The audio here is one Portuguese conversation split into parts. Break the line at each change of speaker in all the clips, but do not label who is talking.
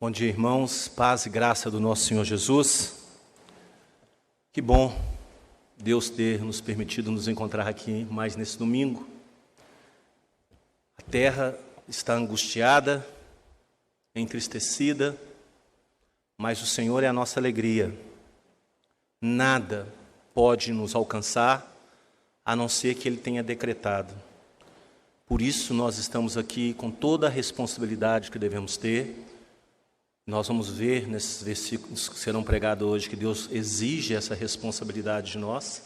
Bom dia, irmãos, paz e graça do nosso Senhor Jesus. Que bom Deus ter nos permitido nos encontrar aqui mais nesse domingo. A terra está angustiada, entristecida, mas o Senhor é a nossa alegria. Nada pode nos alcançar, a não ser que Ele tenha decretado. Por isso nós estamos aqui com toda a responsabilidade que devemos ter. Nós vamos ver nesses versículos que serão pregados hoje que Deus exige essa responsabilidade de nós,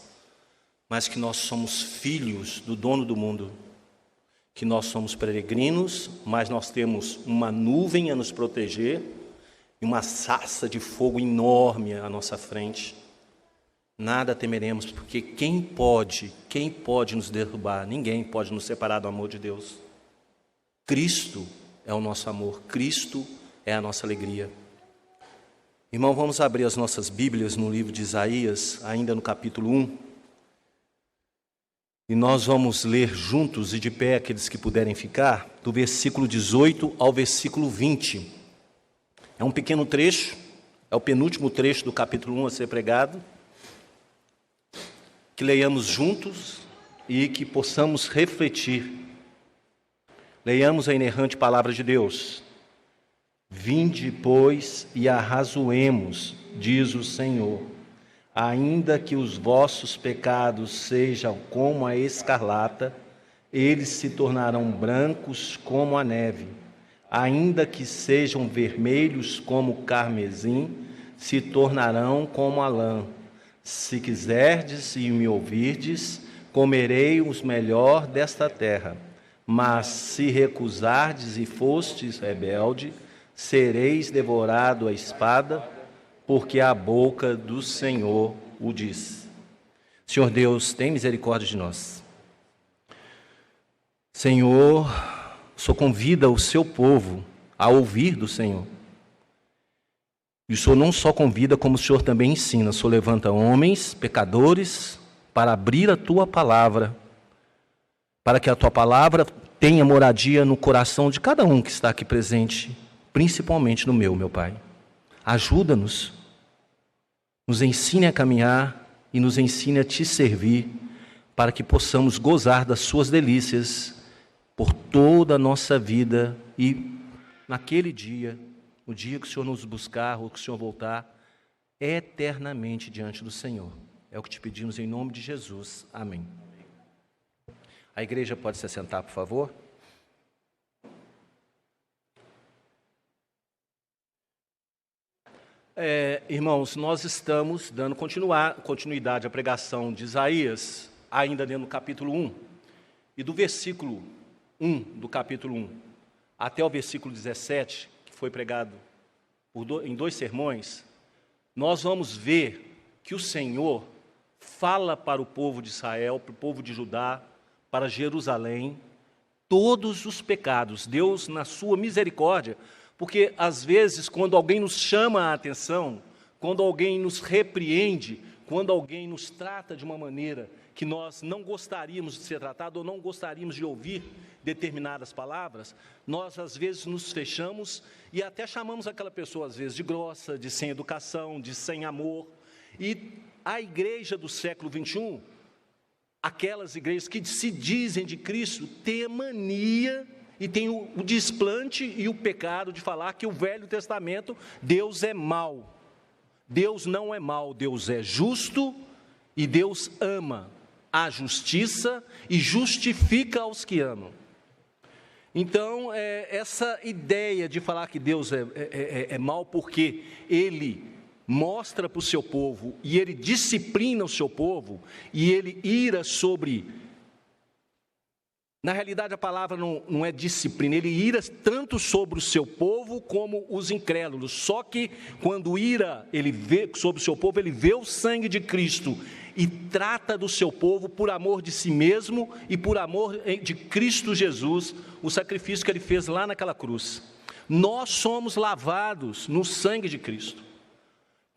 mas que nós somos filhos do dono do mundo, que nós somos peregrinos, mas nós temos uma nuvem a nos proteger e uma sarça de fogo enorme à nossa frente. Nada temeremos, porque quem pode nos derrubar? Ninguém pode nos separar do amor de Deus. Cristo é o nosso amor, Cristo é a nossa alegria. Irmão, vamos abrir as nossas Bíblias no livro de Isaías, ainda no capítulo 1. E nós vamos ler juntos e de pé, aqueles que puderem ficar, do versículo 18 ao versículo 20. É um pequeno trecho, é o penúltimo trecho do capítulo 1 a ser pregado. Que leiamos juntos e que possamos refletir. Leiamos a inerrante palavra de Deus. Vinde, pois, e arrazoemos, diz o Senhor, ainda que os vossos pecados sejam como a escarlata, eles se tornarão brancos como a neve, ainda que sejam vermelhos como o carmesim, se tornarão como a lã. Se quiserdes e me ouvirdes, comerei os melhor desta terra, mas se recusardes e fostes rebelde, sereis devorado à espada, porque a boca do Senhor o diz. Senhor Deus, tem misericórdia de nós. Senhor, o Senhor convida o seu povo a ouvir do Senhor. E o Senhor não só convida, como o Senhor também ensina. O Senhor levanta homens, pecadores, para abrir a Tua palavra, para que a Tua palavra tenha moradia no coração de cada um que está aqui presente, principalmente no meu Pai. Ajuda-nos, nos ensine a caminhar e nos ensine a Te servir, para que possamos gozar das Suas delícias por toda a nossa vida e naquele dia, o dia que o Senhor nos buscar ou que o Senhor voltar, eternamente diante do Senhor. É o que te pedimos em nome de Jesus. Amém. A igreja pode se assentar, por favor? Irmãos, nós estamos dando continuidade à pregação de Isaías, ainda dentro do capítulo 1. E do versículo 1 do capítulo 1 até o versículo 17, que foi pregado em 2 sermões, nós vamos ver que o Senhor fala para o povo de Israel, para o povo de Judá, para Jerusalém, todos os pecados. Deus, na sua misericórdia, porque às vezes quando alguém nos chama a atenção, quando alguém nos repreende, quando alguém nos trata de uma maneira que nós não gostaríamos de ser tratado ou não gostaríamos de ouvir determinadas palavras, nós às vezes nos fechamos e até chamamos aquela pessoa às vezes de grossa, de sem educação, de sem amor. E a igreja do século 21, aquelas igrejas que se dizem de Cristo, tem a mania e tem o desplante e o pecado de falar que o Velho Testamento, Deus é mau. Deus não é mau, Deus é justo e Deus ama a justiça e justifica aos que amam. Então, essa ideia de falar que Deus é mau porque Ele mostra para o seu povo e Ele disciplina o seu povo e Ele ira sobre... Na realidade, a palavra não é disciplina, Ele ira tanto sobre o seu povo como os incrédulos. Só que quando ira, Ele vê sobre o seu povo, Ele vê o sangue de Cristo e trata do seu povo por amor de si mesmo e por amor de Cristo Jesus, o sacrifício que Ele fez lá naquela cruz. Nós somos lavados no sangue de Cristo.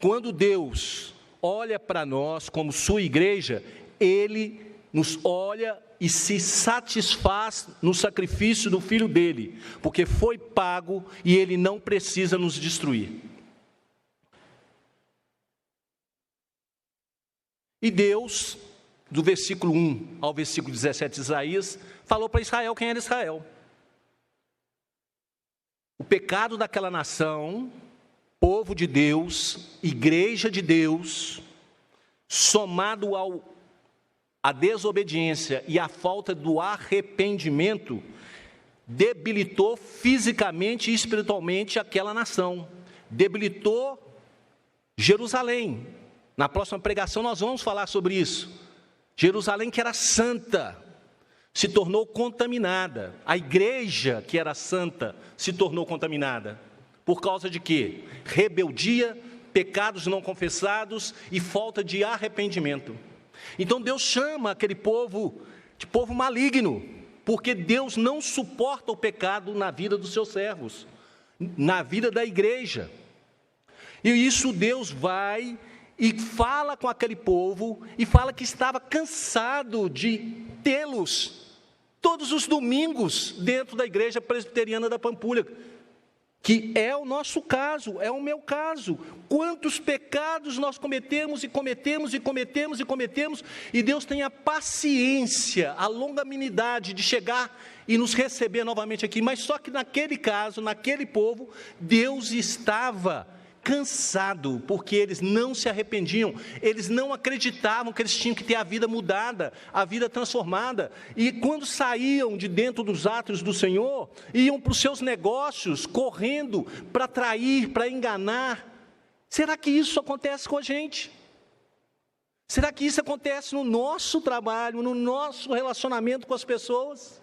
Quando Deus olha para nós como sua igreja, Ele nos olha e se satisfaz no sacrifício do Filho dele, porque foi pago e ele não precisa nos destruir. E Deus, do versículo 1 ao versículo 17 de Isaías, falou para Israel quem era Israel. O pecado daquela nação, povo de Deus, igreja de Deus, somado à desobediência e à falta do arrependimento, debilitou fisicamente e espiritualmente aquela nação, debilitou Jerusalém. Na próxima pregação nós vamos falar sobre isso. Jerusalém, que era santa, se tornou contaminada. A igreja, que era santa, se tornou contaminada. Por causa de quê? Rebeldia, pecados não confessados e falta de arrependimento. Então Deus chama aquele povo de povo maligno, porque Deus não suporta o pecado na vida dos seus servos, na vida da igreja. E isso Deus vai e fala com aquele povo, e fala que estava cansado de tê-los todos os domingos dentro da igreja presbiteriana da Pampulha, que é o nosso caso, é o meu caso. Quantos pecados nós cometemos, e Deus tem a paciência, a longanimidade de chegar e nos receber novamente aqui, mas só que naquele caso, naquele povo, Deus estava cansado, porque eles não se arrependiam, eles não acreditavam que eles tinham que ter a vida mudada, a vida transformada, e quando saíam de dentro dos átrios do Senhor, iam para os seus negócios, correndo para trair, para enganar. Será que isso acontece com a gente? Será que isso acontece no nosso trabalho, no nosso relacionamento com as pessoas?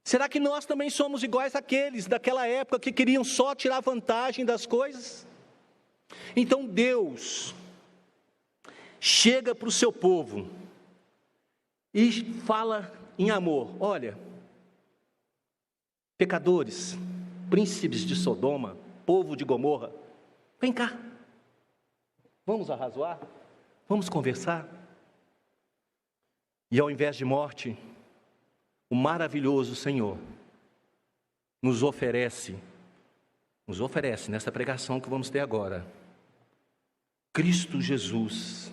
Será que nós também somos iguais àqueles daquela época que queriam só tirar vantagem das coisas? Então Deus chega para o seu povo e fala em amor: olha, pecadores, príncipes de Sodoma, povo de Gomorra, vem cá, vamos arrazoar, vamos conversar. E ao invés de morte, o maravilhoso Senhor nos oferece nessa pregação que vamos ter agora, Cristo Jesus,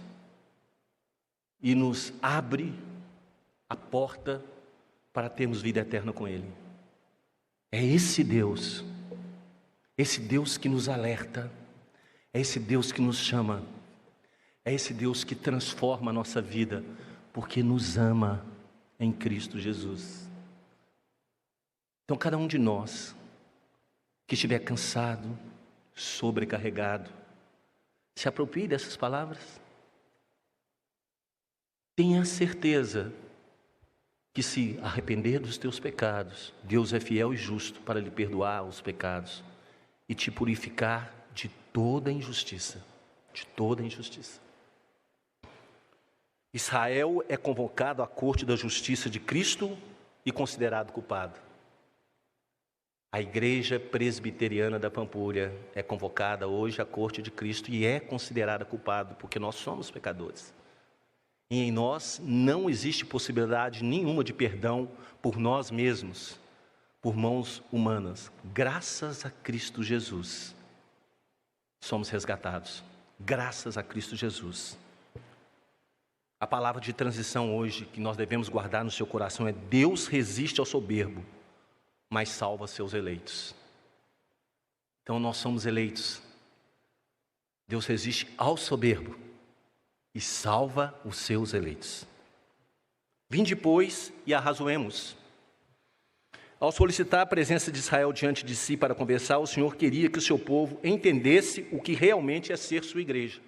e nos abre a porta para termos vida eterna com Ele. É esse Deus que nos alerta, é esse Deus que nos chama, é esse Deus que transforma a nossa vida, porque nos ama em Cristo Jesus. Então, cada um de nós que estiver cansado, sobrecarregado, se aproprie dessas palavras. Tenha certeza que, se arrepender dos teus pecados, Deus é fiel e justo para lhe perdoar os pecados e te purificar de toda injustiça, de toda injustiça. Israel é convocado à corte da justiça de Cristo e considerado culpado. A igreja presbiteriana da Pampulha é convocada hoje à corte de Cristo e é considerada culpada, porque nós somos pecadores. E em nós não existe possibilidade nenhuma de perdão por nós mesmos, por mãos humanas. Graças a Cristo Jesus, somos resgatados. Graças a Cristo Jesus. A palavra de transição hoje que nós devemos guardar no seu coração é: Deus resiste ao soberbo, mas salva seus eleitos. Então nós somos eleitos. Deus resiste ao soberbo e salva os seus eleitos. Vinde, pois, e arrazoemos. Ao solicitar a presença de Israel diante de si para conversar, o Senhor queria que o seu povo entendesse o que realmente é ser sua igreja.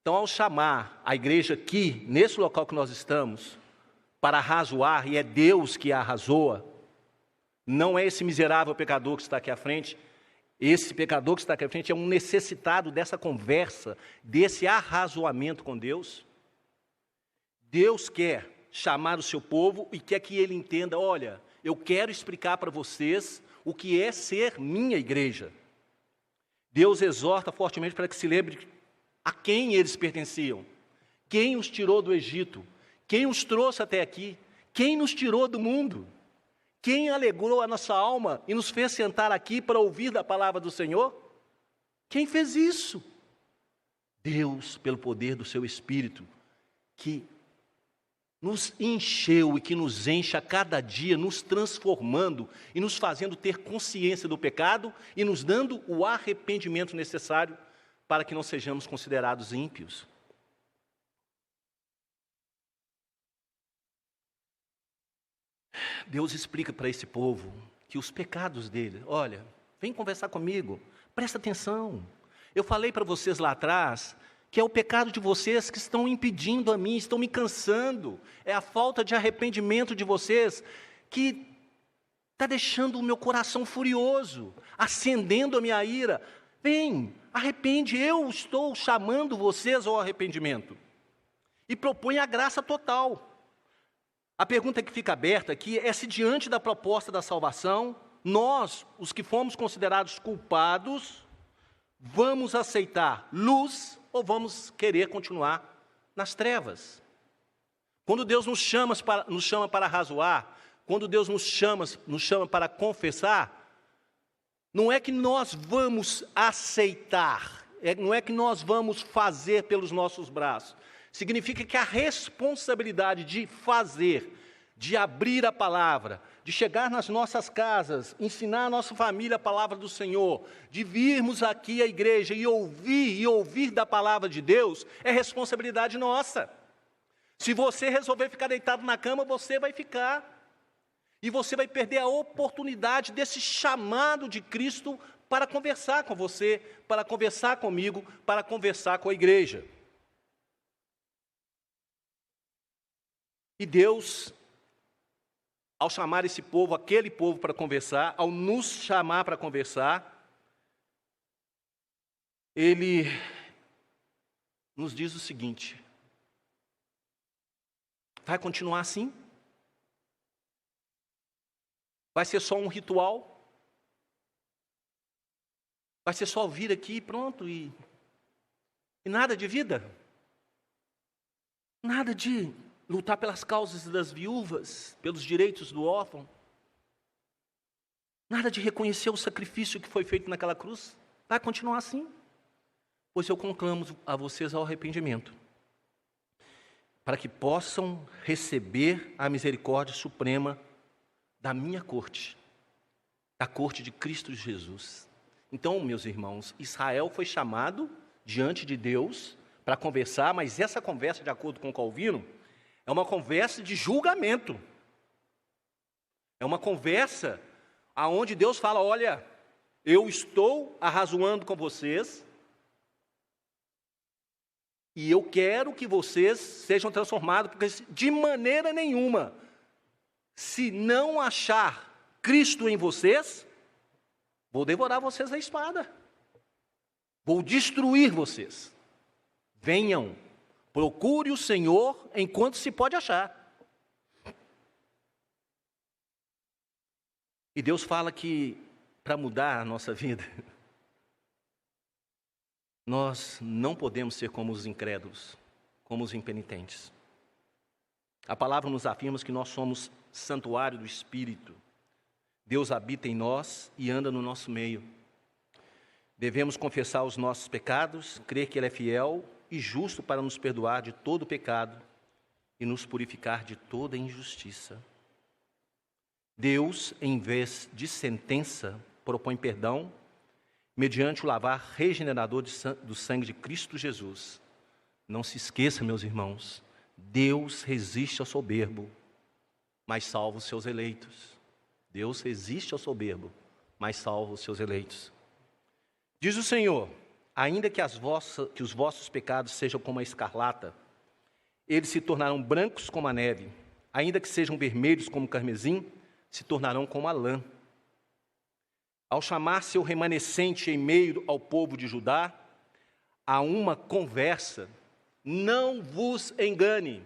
Então, ao chamar a igreja aqui, nesse local que nós estamos, para arrazoar, e é Deus que a arrazoa, não é esse miserável pecador que está aqui à frente. Esse pecador que está aqui à frente é um necessitado dessa conversa, desse arrazoamento com Deus. Deus quer chamar o seu povo e quer que ele entenda: olha, eu quero explicar para vocês o que é ser minha igreja. Deus exorta fortemente para que se lembre a quem eles pertenciam, quem os tirou do Egito, Quem os trouxe até aqui? Quem nos tirou do mundo? Quem alegrou a nossa alma e nos fez sentar aqui para ouvir da palavra do Senhor? Quem fez isso? Deus, pelo poder do seu Espírito, que nos encheu e que nos enche a cada dia, nos transformando e nos fazendo ter consciência do pecado e nos dando o arrependimento necessário para que não sejamos considerados ímpios. Deus explica para esse povo que os pecados dele, olha, vem conversar comigo, presta atenção. Eu falei para vocês lá atrás que é o pecado de vocês que estão impedindo a mim, estão me cansando. É a falta de arrependimento de vocês que está deixando o meu coração furioso, acendendo a minha ira. Vem, arrepende, eu estou chamando vocês ao arrependimento. E propõe a graça total. A pergunta que fica aberta aqui é se diante da proposta da salvação, nós, os que fomos considerados culpados, vamos aceitar luz ou vamos querer continuar nas trevas? Quando Deus nos chama para razoar, quando Deus nos chama para confessar, não é que nós vamos aceitar, não é que nós vamos fazer pelos nossos braços. Significa que a responsabilidade de fazer, de abrir a palavra, de chegar nas nossas casas, ensinar a nossa família a palavra do Senhor, de virmos aqui à igreja e ouvir da palavra de Deus, é responsabilidade nossa. Se você resolver ficar deitado na cama, você vai ficar. E você vai perder a oportunidade desse chamado de Cristo para conversar com você, para conversar comigo, para conversar com a igreja. E Deus, ao chamar esse povo, aquele povo para conversar, ao nos chamar para conversar, Ele nos diz o seguinte: vai continuar assim? Vai ser só um ritual? Vai ser só vir aqui e pronto? E nada de vida? Nada de lutar pelas causas das viúvas, pelos direitos do órfão? Nada de reconhecer o sacrifício que foi feito naquela cruz? Vai continuar assim? Pois eu conclamo a vocês ao arrependimento, para que possam receber a misericórdia suprema da minha corte, da corte de Cristo Jesus. Então, meus irmãos, Israel foi chamado diante de Deus para conversar, mas essa conversa, de acordo com Calvino, é uma conversa de julgamento. É uma conversa aonde Deus fala: olha, eu estou arrazoando com vocês e eu quero que vocês sejam transformados, porque de maneira nenhuma, se não achar Cristo em vocês, vou devorar vocês à espada. Vou destruir vocês. Venham, procure o Senhor enquanto se pode achar. E Deus fala que para mudar a nossa vida, nós não podemos ser como os incrédulos, como os impenitentes. A palavra nos afirma que nós somos santuário do Espírito. Deus habita em nós e anda no nosso meio. Devemos confessar os nossos pecados, crer que Ele é fiel e justo para nos perdoar de todo pecado e nos purificar de toda injustiça. Deus, em vez de sentença, propõe perdão mediante o lavar regenerador do sangue de Cristo Jesus. Não se esqueça, meus irmãos, Deus resiste ao soberbo, mas salva os seus eleitos. Deus resiste ao soberbo, mas salva os seus eleitos. Diz o Senhor: ainda que os vossos pecados sejam como a escarlata, eles se tornarão brancos como a neve. Ainda que sejam vermelhos como o carmesim, se tornarão como a lã. Ao chamar seu remanescente em meio ao povo de Judá, há uma conversa. Não vos engane.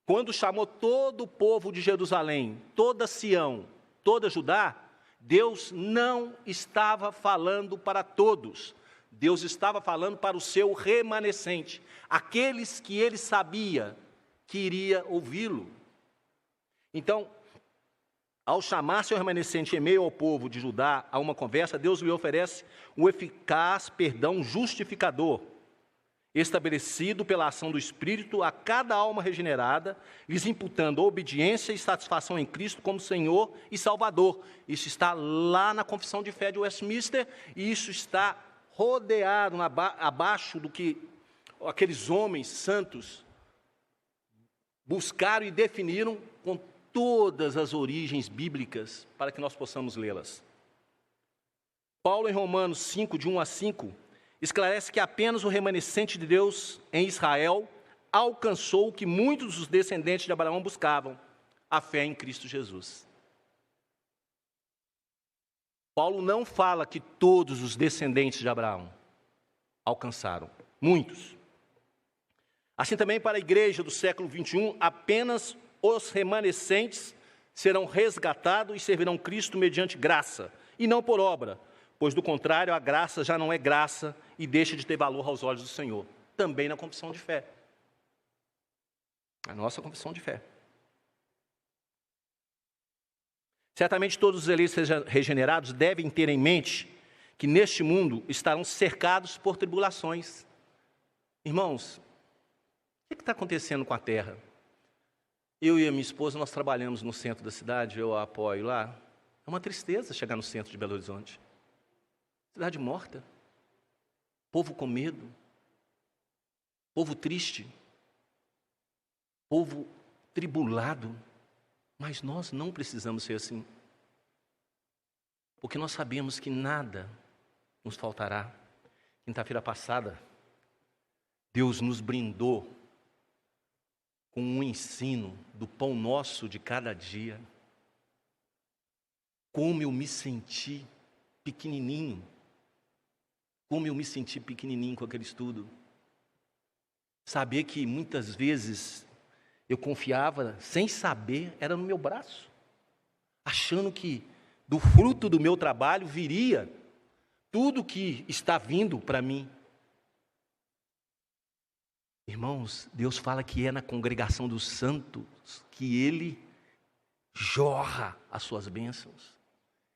Quando chamou todo o povo de Jerusalém, toda Sião, toda Judá, Deus não estava falando para todos. Deus estava falando para o seu remanescente, aqueles que ele sabia que iria ouvi-lo. Então, ao chamar seu remanescente em meio ao povo de Judá a uma conversa, Deus lhe oferece um eficaz perdão justificador, estabelecido pela ação do Espírito a cada alma regenerada, lhes imputando obediência e satisfação em Cristo como Senhor e Salvador. Isso está lá na Confissão de Fé de Westminster, e isso está rodeado abaixo do que aqueles homens santos buscaram e definiram com todas as origens bíblicas para que nós possamos lê-las. Paulo, em Romanos 5, de 1 a 5, esclarece que apenas o remanescente de Deus em Israel alcançou o que muitos dos descendentes de Abraão buscavam, a fé em Cristo Jesus. Paulo não fala que todos os descendentes de Abraão alcançaram, muitos. Assim também para a igreja do século 21, apenas os remanescentes serão resgatados e servirão Cristo mediante graça, e não por obra, pois do contrário a graça já não é graça e deixa de ter valor aos olhos do Senhor. Também na confissão de fé. A nossa confissão de fé. Certamente todos os eleitos regenerados devem ter em mente que neste mundo estarão cercados por tribulações. Irmãos, o que está acontecendo com a terra? Eu e a minha esposa, nós trabalhamos no centro da cidade, eu a apoio lá. É uma tristeza chegar no centro de Belo Horizonte. Cidade morta. Povo com medo. Povo triste. Povo tribulado. Mas nós não precisamos ser assim. Porque nós sabemos que nada nos faltará. Quinta-feira passada, Deus nos brindou com um ensino do pão nosso de cada dia. Como eu me senti pequenininho. Como eu me senti pequenininho com aquele estudo. Saber que muitas vezes eu confiava, sem saber, era no meu braço. Achando que do fruto do meu trabalho viria tudo que está vindo para mim. Irmãos, Deus fala que é na congregação dos santos que Ele jorra as suas bênçãos.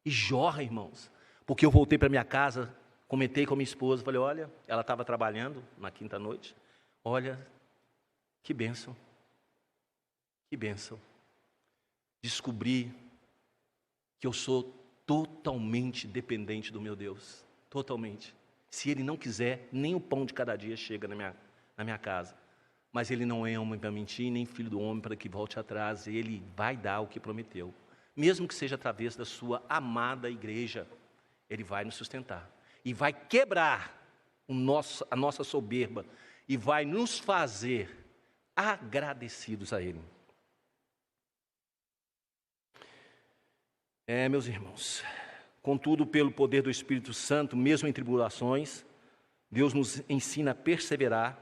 E jorra, irmãos. Porque eu voltei para minha casa, comentei com a minha esposa, falei, olha, ela estava trabalhando na quinta noite. Olha, que bênção. Que bênção. Descobri que eu sou totalmente dependente do meu Deus. Totalmente. Se Ele não quiser, nem o pão de cada dia chega na minha casa. Mas Ele não é homem para mentir, nem filho do homem para que volte atrás. Ele vai dar o que prometeu. Mesmo que seja através da sua amada igreja, Ele vai nos sustentar. E vai quebrar a nossa soberba. E vai nos fazer agradecidos a Ele. Meus irmãos, contudo, pelo poder do Espírito Santo, mesmo em tribulações, Deus nos ensina a perseverar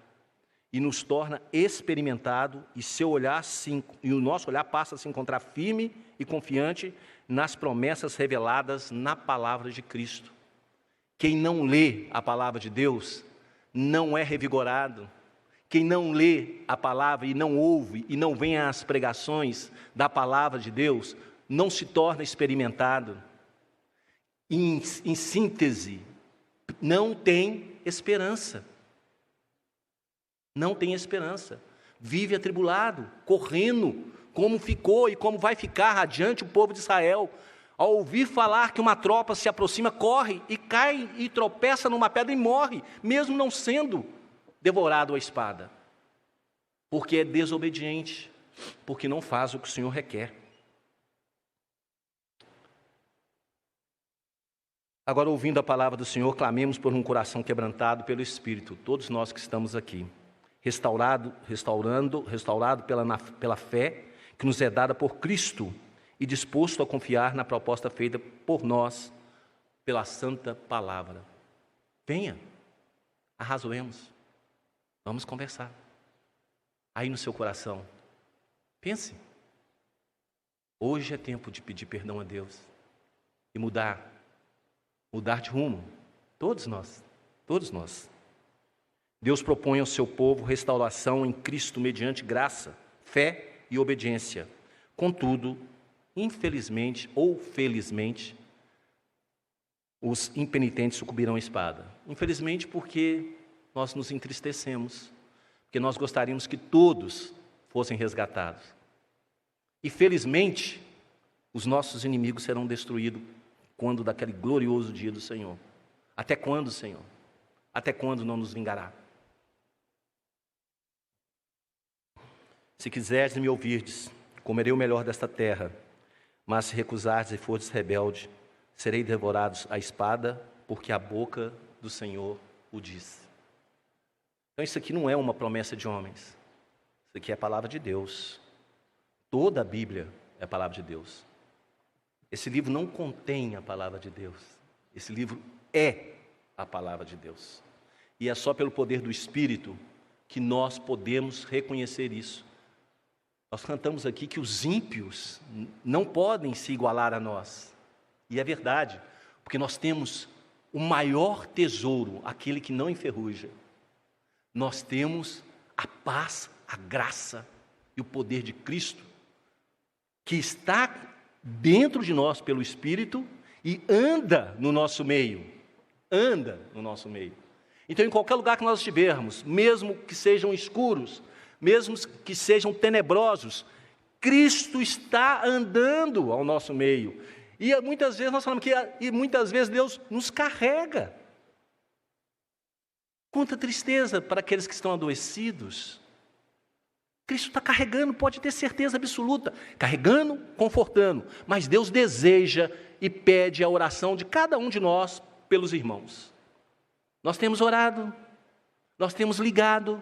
e nos torna experimentado, e o nosso olhar passa a se encontrar firme e confiante nas promessas reveladas na palavra de Cristo. Quem não lê a palavra de Deus não é revigorado. Quem não lê a palavra e não ouve e não vem às pregações da palavra de Deus, não se torna experimentado. Em síntese, não tem esperança. Não tem esperança. Vive atribulado, correndo, como ficou e como vai ficar adiante o povo de Israel. Ao ouvir falar que uma tropa se aproxima, corre e cai e tropeça numa pedra e morre, mesmo não sendo devorado à espada. Porque é desobediente, porque não faz o que o Senhor requer. Agora, ouvindo a palavra do Senhor, clamemos por um coração quebrantado pelo Espírito, todos nós que estamos aqui, restaurado pela fé que nos é dada por Cristo e disposto a confiar na proposta feita por nós pela santa palavra. Venha, arrazoemos, vamos conversar. Aí no seu coração, pense, hoje é tempo de pedir perdão a Deus e mudar de rumo, todos nós. Deus propõe ao seu povo restauração em Cristo mediante graça, fé e obediência. Contudo, infelizmente ou felizmente, os impenitentes sucumbirão à espada. Infelizmente, porque nós nos entristecemos, porque nós gostaríamos que todos fossem resgatados. E felizmente, os nossos inimigos serão destruídos quando daquele glorioso dia do Senhor. Até quando, Senhor? Até quando não nos vingará? Se quiseres me ouvirdes, comerei o melhor desta terra, mas se recusardes e fordes rebelde, serei devorados à espada, porque a boca do Senhor o diz. Então isso aqui não é uma promessa de homens, isso aqui é a palavra de Deus. Toda a Bíblia é a palavra de Deus. Esse livro não contém a palavra de Deus, esse livro é a palavra de Deus. E é só pelo poder do Espírito que nós podemos reconhecer isso. Nós cantamos aqui que os ímpios não podem se igualar a nós. E é verdade, porque nós temos o maior tesouro, aquele que não enferruja. Nós temos a paz, a graça e o poder de Cristo, que está dentro de nós pelo Espírito e anda no nosso meio. Anda no nosso meio. Então, em qualquer lugar que nós estivermos, mesmo que sejam escuros, mesmo que sejam tenebrosos, Cristo está andando ao nosso meio. E muitas vezes nós falamos que muitas vezes Deus nos carrega. Quanta tristeza para aqueles que estão adoecidos. Cristo está carregando, pode ter certeza absoluta, carregando, confortando, mas Deus deseja e pede a oração de cada um de nós pelos irmãos. Nós temos orado, nós temos ligado,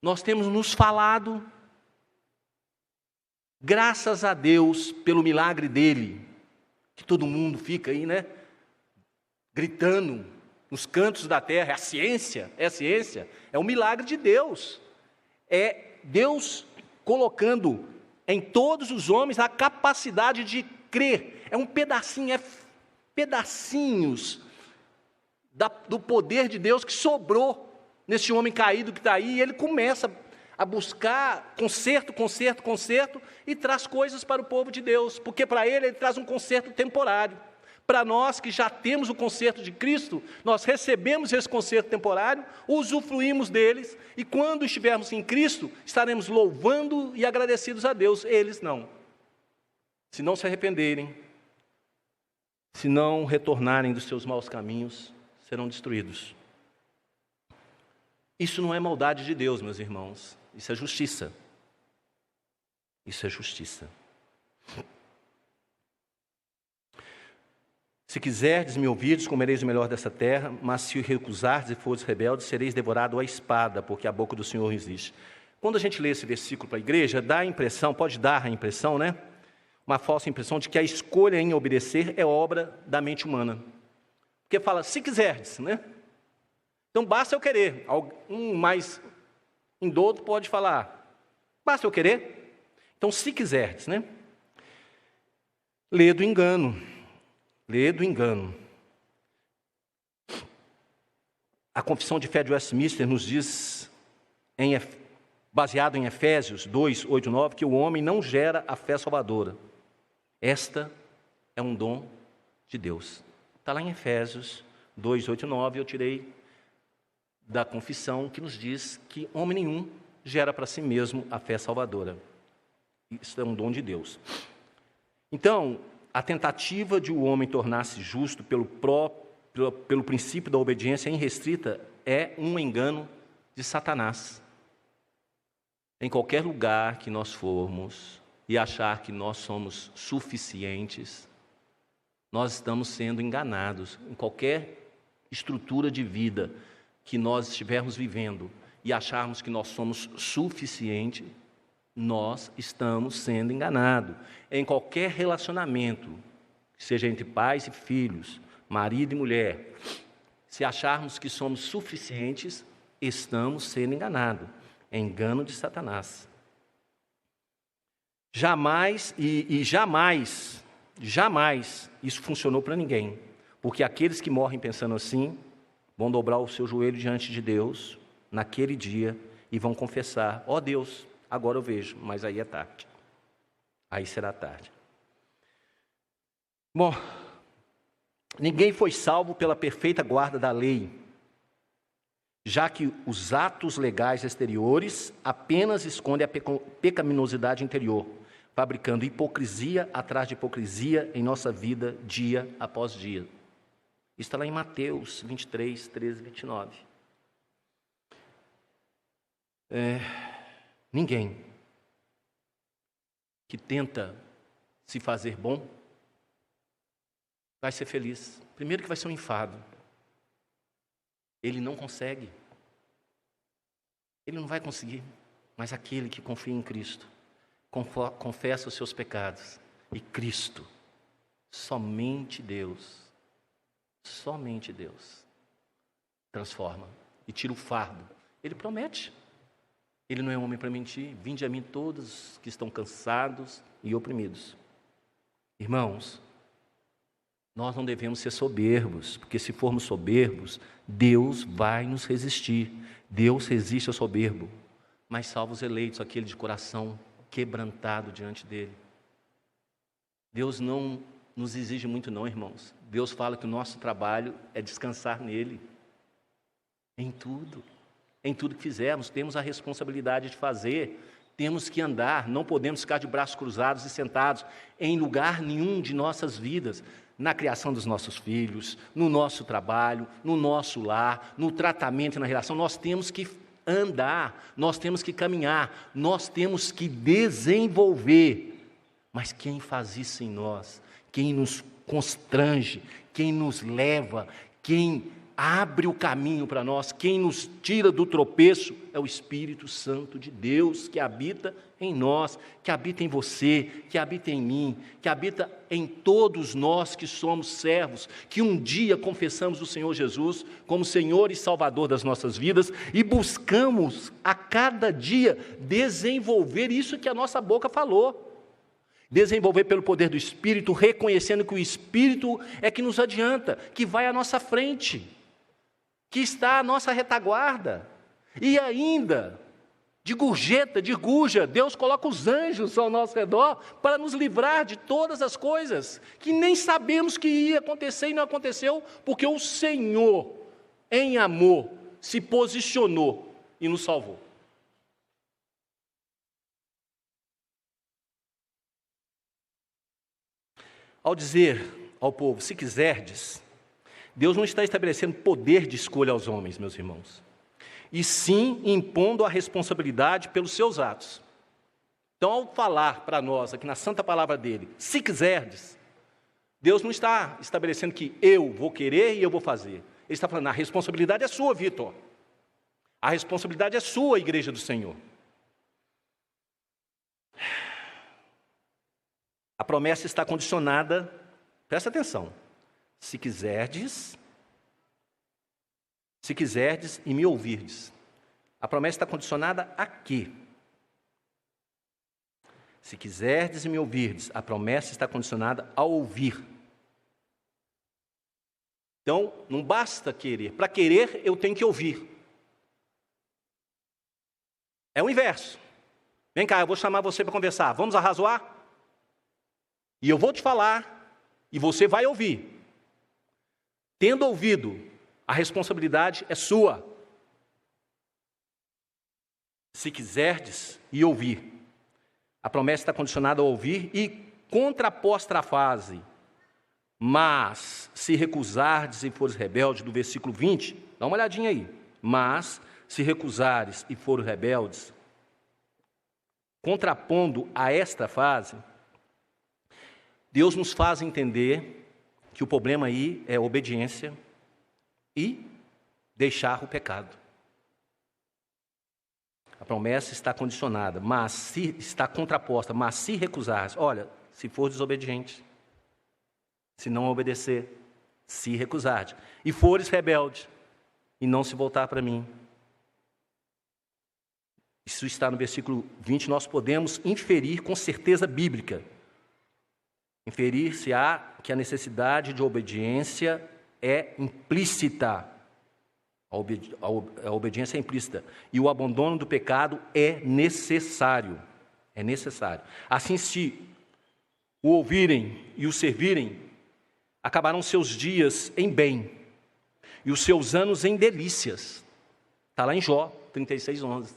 nós temos nos falado. Graças a Deus pelo milagre dele, que todo mundo fica aí, gritando nos cantos da terra, é a ciência, é o milagre de Deus. É Deus colocando em todos os homens a capacidade de crer. É um pedacinho, pedacinhos do poder de Deus que sobrou nesse homem caído que está aí, e ele começa a buscar conserto, e traz coisas para o povo de Deus, porque para ele traz um conserto temporário. Para nós que já temos o conserto de Cristo, nós recebemos esse conserto temporário, usufruímos deles, e quando estivermos em Cristo, estaremos louvando e agradecidos a Deus. Eles não. Se não se arrependerem, se não retornarem dos seus maus caminhos, serão destruídos. Isso não é maldade de Deus, meus irmãos. Isso é justiça. Isso é justiça. Se quiserdes me ouvirdes, comereis o melhor dessa terra, mas se recusardes e fordes rebeldes, sereis devorados à espada, porque a boca do Senhor existe. Quando a gente lê esse versículo para a igreja, dá a impressão, pode dar a impressão, uma falsa impressão de que a escolha em obedecer é obra da mente humana. Porque fala, se quiserdes, Então basta eu querer. Um mais indouto pode falar, basta eu querer. Então, se quiserdes, Lê do engano. A confissão de fé de Westminster nos diz, baseado em Efésios 2, 8 e 9, que o homem não gera a fé salvadora. Esta é um dom de Deus. Está lá em Efésios 2, 8 e 9, eu tirei da confissão que nos diz que homem nenhum gera para si mesmo a fé salvadora. Isso é um dom de Deus. Então, a tentativa de o homem tornar-se justo pelo princípio da obediência irrestrita é um engano de Satanás. Em qualquer lugar que nós formos e achar que nós somos suficientes, nós estamos sendo enganados. Em qualquer estrutura de vida que nós estivermos vivendo e acharmos que nós somos suficientes, nós estamos sendo enganados. Em qualquer relacionamento, seja entre pais e filhos, marido e mulher, se acharmos que somos suficientes, estamos sendo enganados. É engano de Satanás. Jamais isso funcionou para ninguém, porque aqueles que morrem pensando assim vão dobrar o seu joelho diante de Deus naquele dia e vão confessar: ó Deus, Agora eu vejo, mas aí é tarde. Aí será tarde. Bom, ninguém foi salvo pela perfeita guarda da lei, já que os atos legais exteriores apenas escondem a pecaminosidade interior, fabricando hipocrisia atrás de hipocrisia em nossa vida, dia após dia. Isso está lá em Mateus 23, 13 e 29. Ninguém que tenta se fazer bom vai ser feliz. Primeiro que vai ser um enfado. Ele não consegue. Ele não vai conseguir. Mas aquele que confia em Cristo, confessa os seus pecados, e Cristo, somente Deus, transforma e tira o fardo. Ele promete. Ele não é homem para mentir. Vinde a mim todos que estão cansados e oprimidos. Irmãos, nós não devemos ser soberbos, porque se formos soberbos, Deus vai nos resistir. Deus resiste ao soberbo, mas salva os eleitos, aquele de coração quebrantado diante dele. Deus não nos exige muito não, irmãos. Deus fala que o nosso trabalho é descansar nele. Em tudo que fizermos, temos a responsabilidade de fazer, temos que andar, não podemos ficar de braços cruzados e sentados em lugar nenhum de nossas vidas, na criação dos nossos filhos, no nosso trabalho, no nosso lar, no tratamento e na relação. Nós temos que andar, nós temos que caminhar, nós temos que desenvolver. Mas quem faz isso em nós, quem nos constrange, quem nos leva, quem abre o caminho para nós, quem nos tira do tropeço, é o Espírito Santo de Deus, que habita em nós, que habita em você, que habita em mim, que habita em todos nós que somos servos, que um dia confessamos o Senhor Jesus como Senhor e Salvador das nossas vidas e buscamos a cada dia desenvolver isso que a nossa boca falou. Desenvolver pelo poder do Espírito, reconhecendo que o Espírito é que nos adianta, que vai à nossa frente, que está à nossa retaguarda. E ainda, de gorjeta, de gurja, Deus coloca os anjos ao nosso redor para nos livrar de todas as coisas que nem sabemos que ia acontecer e não aconteceu, porque o Senhor, em amor, se posicionou e nos salvou. Ao dizer ao povo, se quiserdes, Deus não está estabelecendo poder de escolha aos homens, meus irmãos, e sim impondo a responsabilidade pelos seus atos. Então, ao falar para nós, aqui na santa palavra dele, se quiserdes, Deus não está estabelecendo que eu vou querer e eu vou fazer. Ele está falando, a responsabilidade é sua, Vitor. A responsabilidade é sua, igreja do Senhor. A promessa está condicionada, presta atenção, se quiserdes e me ouvirdes. A promessa está condicionada a quê? Se quiserdes e me ouvirdes, a promessa está condicionada a ouvir. Então, não basta querer. Para querer, eu tenho que ouvir. É o inverso. Vem cá, eu vou chamar você para conversar. Vamos arrazoar? E eu vou te falar, e você vai ouvir. Tendo ouvido, a responsabilidade é sua. Se quiserdes e ouvir. A promessa está condicionada a ouvir e contraposta à frase, mas se recusardes e fores rebeldes, do versículo 20, dá uma olhadinha aí. Mas se recusares e fores rebeldes, contrapondo a esta frase, Deus nos faz entender que o problema aí é obediência e deixar o pecado. A promessa está condicionada, mas se está contraposta, mas se recusares, olha, se for desobediente, se não obedecer, se recusares, e fores rebelde, e não se voltar para mim. Isso está no versículo 20, nós podemos inferir com certeza bíblica. Inferir-se que a necessidade de obediência é implícita. A obediência é implícita. E o abandono do pecado é necessário. É necessário. Assim, se o ouvirem e o servirem, acabarão seus dias em bem e os seus anos em delícias. Está lá em Jó 36:11.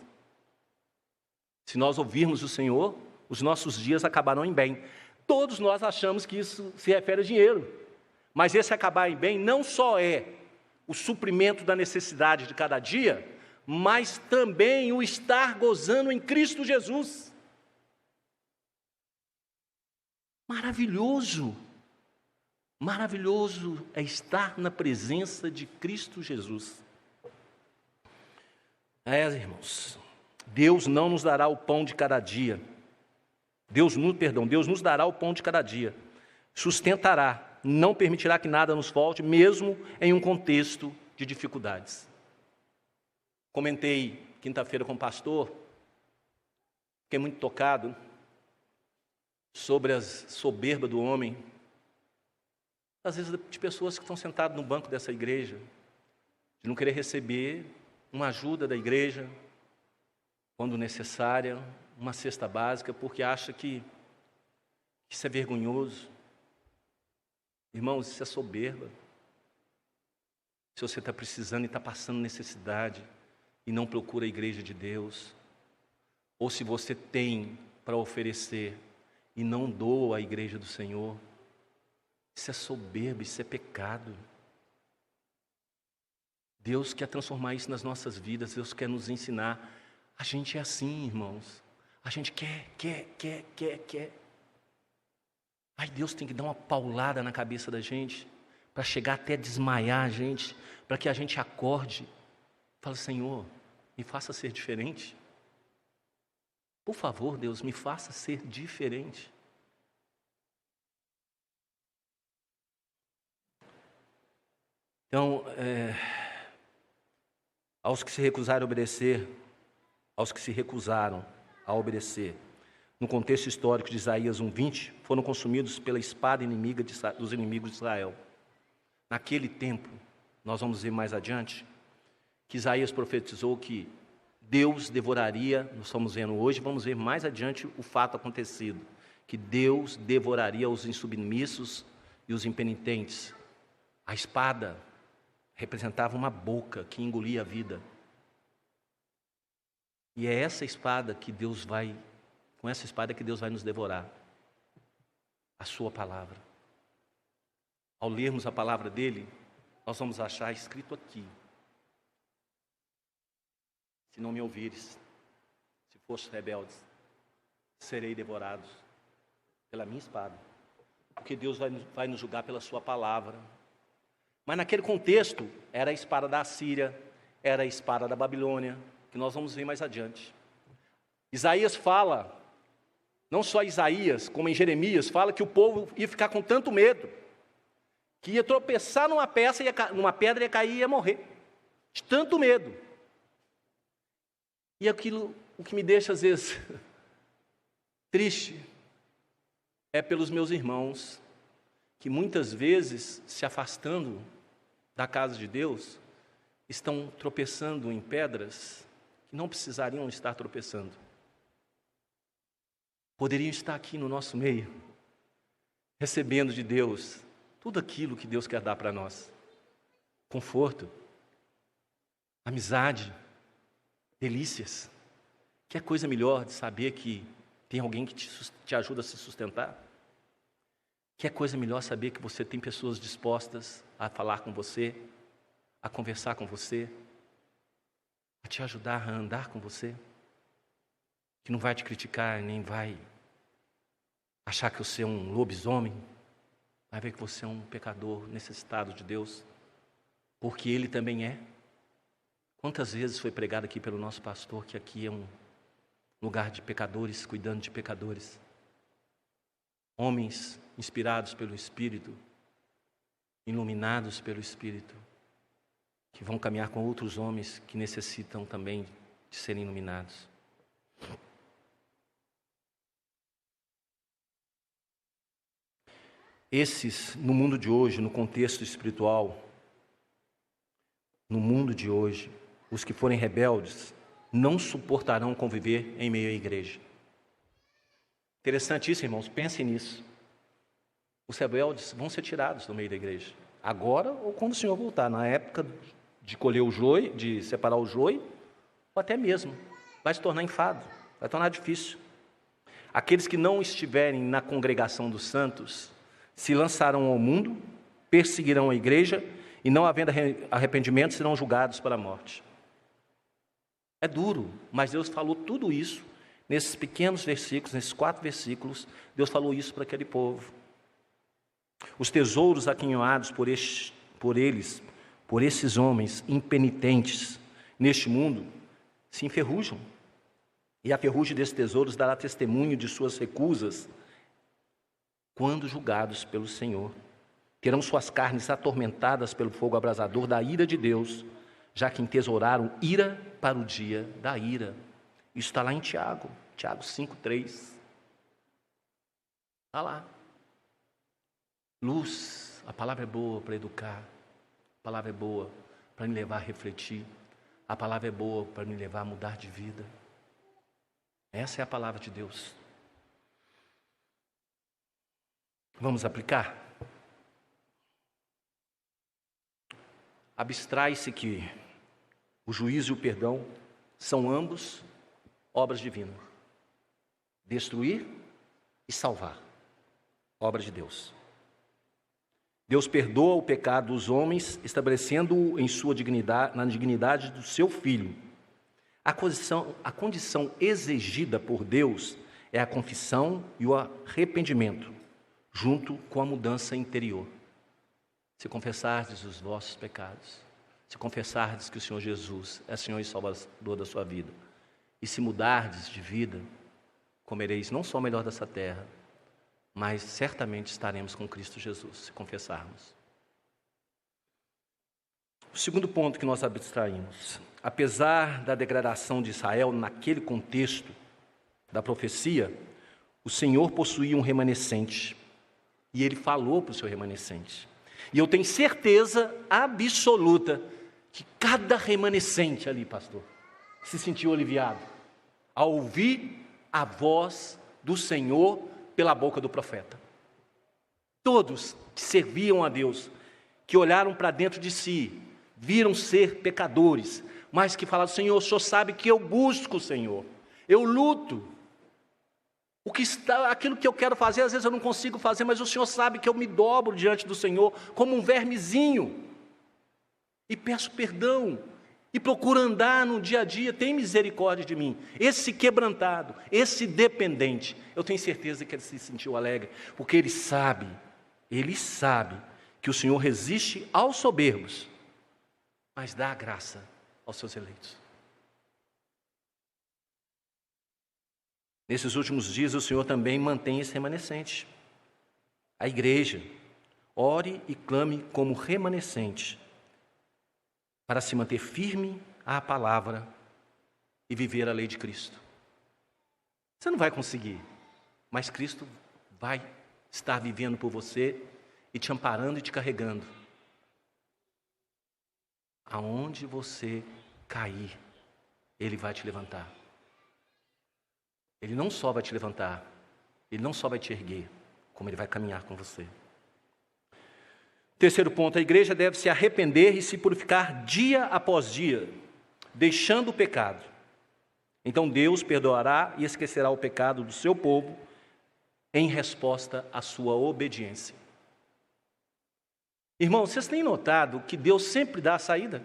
Se nós ouvirmos o Senhor, os nossos dias acabarão em bem. Todos nós achamos que isso se refere a dinheiro. Mas esse acabar em bem não só é o suprimento da necessidade de cada dia, mas também o estar gozando em Cristo Jesus. Maravilhoso! Maravilhoso é estar na presença de Cristo Jesus. Irmãos, Deus não nos dará o pão de cada dia. Deus nos dará o pão de cada dia. Sustentará, não permitirá que nada nos falte, mesmo em um contexto de dificuldades. Comentei quinta-feira com o pastor, fiquei muito tocado sobre a soberba do homem, às vezes de pessoas que estão sentadas no banco dessa igreja, de não querer receber uma ajuda da igreja, quando necessária, uma cesta básica, porque acha que isso é vergonhoso. Irmãos, isso é soberba. Se você está precisando e está passando necessidade e não procura a igreja de Deus, ou se você tem para oferecer e não doa à igreja do Senhor, isso é soberba, isso é pecado. Deus quer transformar isso nas nossas vidas, Deus quer nos ensinar. A gente é assim, irmãos. A gente quer. Aí Deus tem que dar uma paulada na cabeça da gente, para chegar até desmaiar a gente, para que a gente acorde. Fala, Senhor, me faça ser diferente. Por favor, Deus, me faça ser diferente. Então, aos que se recusaram a obedecer, aos que se recusaram a obedecer, no contexto histórico de Isaías 1:20, foram consumidos pela espada inimiga dos inimigos de Israel. Naquele tempo, nós vamos ver mais adiante, que Isaías profetizou que Deus devoraria, nós estamos vendo hoje, vamos ver mais adiante o fato acontecido, que Deus devoraria os insubmissos e os impenitentes. A espada representava uma boca que engolia a vida. E é essa espada que Deus vai, com essa espada que Deus vai nos devorar. A sua palavra. Ao lermos a palavra dele, nós vamos achar escrito aqui: se não me ouvires, se fostes rebeldes, serei devorados pela minha espada. Porque Deus vai nos julgar pela sua palavra. Mas naquele contexto, era a espada da Assíria, era a espada da Babilônia, que nós vamos ver mais adiante. Isaías fala, não só Isaías, como em Jeremias, fala que o povo ia ficar com tanto medo, que ia tropeçar numa pedra, ia cair e ia morrer, de tanto medo. E aquilo, o que me deixa às vezes triste, é pelos meus irmãos, que muitas vezes, se afastando da casa de Deus, estão tropeçando em pedras que não precisariam estar tropeçando. Poderiam estar aqui no nosso meio, recebendo de Deus tudo aquilo que Deus quer dar para nós. Conforto, amizade, delícias. Que coisa melhor de saber que tem alguém que te ajuda a se sustentar? Que coisa melhor saber que você tem pessoas dispostas a falar com você, a conversar com você, a te ajudar a andar com você, que não vai te criticar, nem vai achar que você é um lobisomem, vai ver que você é um pecador necessitado de Deus, porque Ele também é. Quantas vezes foi pregado aqui pelo nosso pastor que aqui é um lugar de pecadores, cuidando de pecadores. Homens inspirados pelo Espírito, iluminados pelo Espírito, que vão caminhar com outros homens que necessitam também de serem iluminados. Esses, no mundo de hoje, no contexto espiritual, No mundo de hoje, os que forem rebeldes não suportarão conviver em meio à igreja. Interessante isso, irmãos, pensem nisso. Os rebeldes vão ser tirados do meio da igreja. Agora ou quando o Senhor voltar, na época de colher o joio, de separar o joio, ou até mesmo, vai se tornar enfado, vai tornar difícil. Aqueles que não estiverem na congregação dos santos se lançarão ao mundo, perseguirão a igreja e, não havendo arrependimento, serão julgados para a morte. É duro, mas Deus falou tudo isso nesses pequenos versículos, nesses 4 versículos. Deus falou isso para aquele povo. Os tesouros aquinhoados por esses homens impenitentes neste mundo se enferrujam. E a ferrugem desses tesouros dará testemunho de suas recusas quando julgados pelo Senhor. Terão suas carnes atormentadas pelo fogo abrasador da ira de Deus, já que entesouraram ira para o dia da ira. Isso está lá em Tiago 5:3. Está lá. Luz, a palavra é boa para educar, a palavra é boa para me levar a refletir, a palavra é boa para me levar a mudar de vida. Essa é a palavra de Deus. Vamos aplicar? Abstrai-se que o juízo e o perdão são ambos obras divinas. Destruir e salvar, obra de Deus. Deus perdoa o pecado dos homens, estabelecendo-o em sua dignidade, na dignidade do seu Filho. A condição exigida por Deus é a confissão e o arrependimento, junto com a mudança interior. Se confessardes os vossos pecados, se confessardes que o Senhor Jesus é Senhor e Salvador da sua vida, e se mudardes de vida, comereis não só o melhor dessa terra, mas certamente estaremos com Cristo Jesus, se confessarmos. O segundo ponto que nós abstraímos: apesar da degradação de Israel naquele contexto da profecia, o Senhor possuía um remanescente, e Ele falou para o seu remanescente. E eu tenho certeza absoluta que cada remanescente ali, pastor, se sentiu aliviado ao ouvir a voz do Senhor pela boca do profeta. Todos que serviam a Deus, que olharam para dentro de si, viram ser pecadores, mas que falaram: Senhor, o Senhor sabe que eu busco o Senhor, eu luto. Aquilo que eu quero fazer, às vezes eu não consigo fazer, mas o Senhor sabe que eu me dobro diante do Senhor como um vermezinho, e peço perdão, e procuro andar no dia a dia. Tem misericórdia de mim. Esse quebrantado, esse dependente, eu tenho certeza que ele se sentiu alegre, porque ele sabe que o Senhor resiste aos soberbos, mas dá a graça aos seus eleitos. Nesses últimos dias, o Senhor também mantém esse remanescente. A igreja, ore e clame como remanescente, para se manter firme à palavra e viver a lei de Cristo. Você não vai conseguir, mas Cristo vai estar vivendo por você e te amparando e te carregando. Aonde você cair, Ele vai te levantar. Ele não só vai te levantar, Ele não só vai te erguer, como Ele vai caminhar com você. Terceiro ponto: a igreja deve se arrepender e se purificar dia após dia, deixando o pecado. Então Deus perdoará e esquecerá o pecado do seu povo em resposta à sua obediência. Irmãos, vocês têm notado que Deus sempre dá a saída?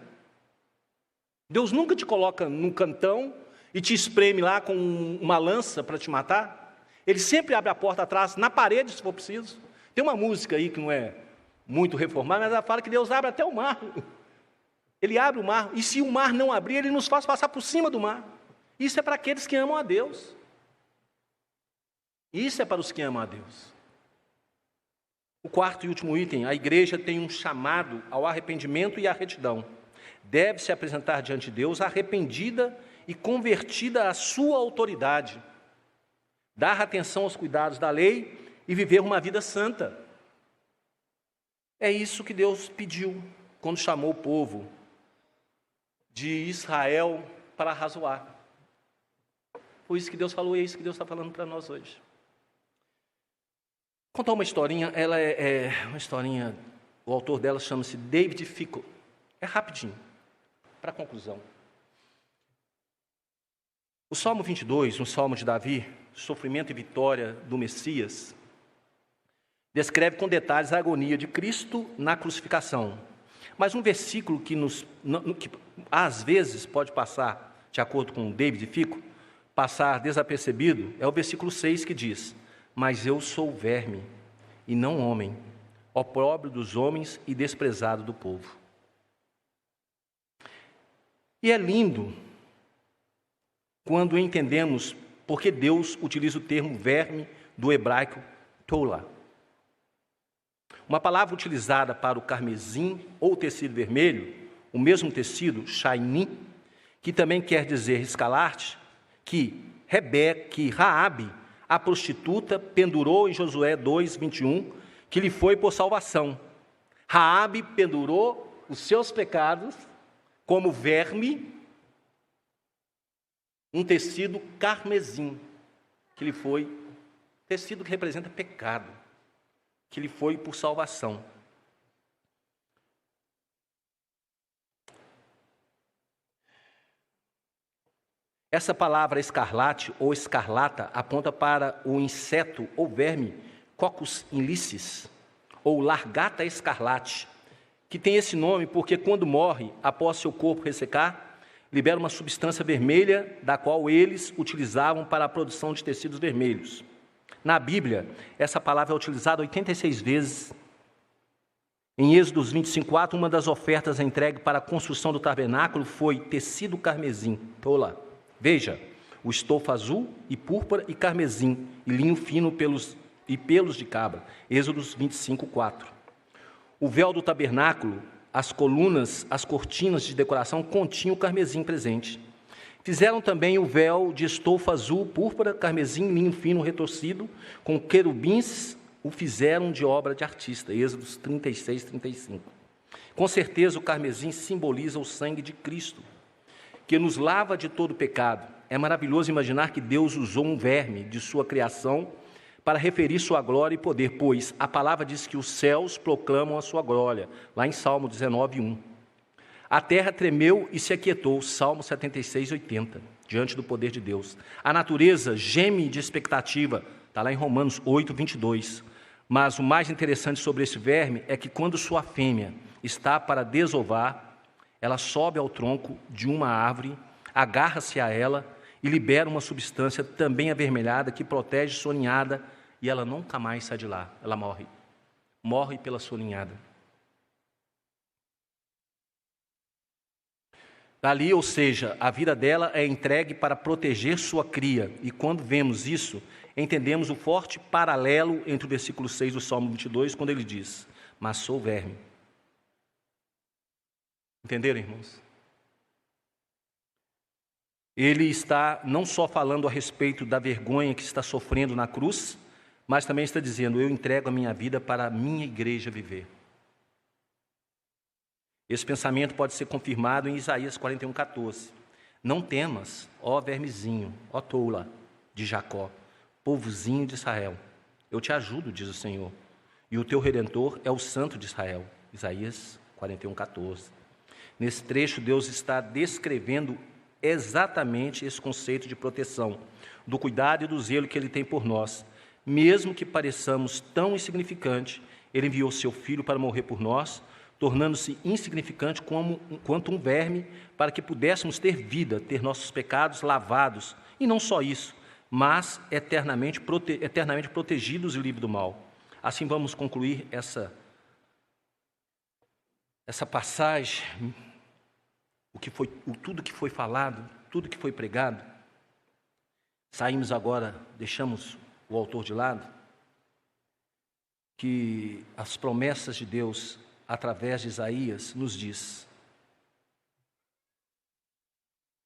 Deus nunca te coloca num cantão e te espreme lá com uma lança para te matar. Ele sempre abre a porta atrás, na parede, se for preciso. Tem uma música aí que não é muito reformada, mas ela fala que Deus abre até o mar. Ele abre o mar, e se o mar não abrir, Ele nos faz passar por cima do mar. Isso é para aqueles que amam a Deus. Isso é para os que amam a Deus. O quarto e último item: a igreja tem um chamado ao arrependimento e à retidão. Deve se apresentar diante de Deus arrependida e convertida à sua autoridade, dar atenção aos cuidados da lei e viver uma vida santa. É isso que Deus pediu quando chamou o povo de Israel para arrazoar. Foi isso que Deus falou e é isso que Deus está falando para nós hoje. Vou contar uma historinha, ela é uma historinha, o autor dela chama-se David Fico. É rapidinho, para a conclusão. O Salmo 22, um salmo de Davi, sofrimento e vitória do Messias, descreve com detalhes a agonia de Cristo na crucificação. Mas um versículo que às vezes pode passar, de acordo com David Fico, passar desapercebido, é o versículo 6 que diz: mas eu sou verme e não homem, opróbrio dos homens e desprezado do povo. E é lindo quando entendemos porque Deus utiliza o termo verme do hebraico tola. Uma palavra utilizada para o carmesim ou tecido vermelho, o mesmo tecido, shainim, que também quer dizer escarlate, que Raabe, a prostituta, pendurou em Josué 2:21, que lhe foi por salvação. Raabe pendurou os seus pecados como verme, um tecido carmesim, que lhe foi, tecido que representa pecado, que lhe foi por salvação. Essa palavra escarlate ou escarlata aponta para o inseto ou verme Coccus ilicis, ou largata escarlate, que tem esse nome porque quando morre, após seu corpo ressecar, libera uma substância vermelha, da qual eles utilizavam para a produção de tecidos vermelhos. Na Bíblia, essa palavra é utilizada 86 vezes. Em Êxodo 25:4, uma das ofertas entregue para a construção do tabernáculo foi tecido carmesim, tola. Veja, o estofa azul e púrpura e carmesim, e linho fino e pelos de cabra. Êxodo 25:4. O véu do tabernáculo, as colunas, as cortinas de decoração continham o carmesim presente. Fizeram também o véu de estofa azul, púrpura, carmesim, linho fino retorcido, com querubins, o fizeram de obra de artista. Êxodos 36:35. Com certeza o carmesim simboliza o sangue de Cristo, que nos lava de todo pecado. É maravilhoso imaginar que Deus usou um verme de sua criação para referir sua glória e poder, pois a palavra diz que os céus proclamam a sua glória, lá em Salmo 19:1. A terra tremeu e se aquietou, Salmo 76:80, diante do poder de Deus. A natureza geme de expectativa, está lá em Romanos 8:22. Mas o mais interessante sobre esse verme é que quando sua fêmea está para desovar, ela sobe ao tronco de uma árvore, agarra-se a ela e libera uma substância também avermelhada que protege sua ninhada e ela nunca mais sai de lá, ela morre. Morre pela sua ninhada. Dali, ou seja, a vida dela é entregue para proteger sua cria. E quando vemos isso, entendemos o forte paralelo entre o versículo 6 do Salmo 22, quando ele diz: mas sou verme. Entenderam, irmãos? Ele está não só falando a respeito da vergonha que está sofrendo na cruz, mas também está dizendo: eu entrego a minha vida para a minha igreja viver. Esse pensamento pode ser confirmado em Isaías 41:14. Não temas, ó vermezinho, ó toula de Jacó, povozinho de Israel. Eu te ajudo, diz o Senhor, e o teu Redentor é o Santo de Israel. Isaías 41:14. Nesse trecho, Deus está descrevendo exatamente esse conceito de proteção, do cuidado e do zelo que Ele tem por nós. Mesmo que pareçamos tão insignificantes, Ele enviou seu Filho para morrer por nós, tornando-se insignificante quanto um verme, para que pudéssemos ter vida, ter nossos pecados lavados, e não só isso, mas eternamente protegidos e livres do mal. Assim vamos concluir essa passagem, tudo que foi falado, tudo que foi pregado. Saímos agora, deixamos o autor de lado, que as promessas de Deus, através de Isaías, nos diz.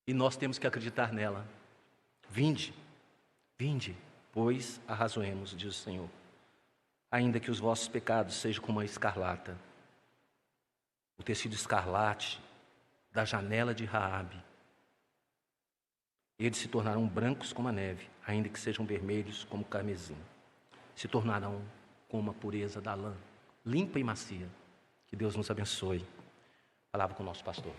E nós temos que acreditar nela. Vinde, pois arrazoemos, diz o Senhor. Ainda que os vossos pecados sejam como a escarlata, o tecido escarlate da janela de Raabe. Eles se tornarão brancos como a neve, ainda que sejam vermelhos como o carmesim. Se tornarão como a pureza da lã, limpa e macia. Que Deus nos abençoe. Palavra com o nosso pastor.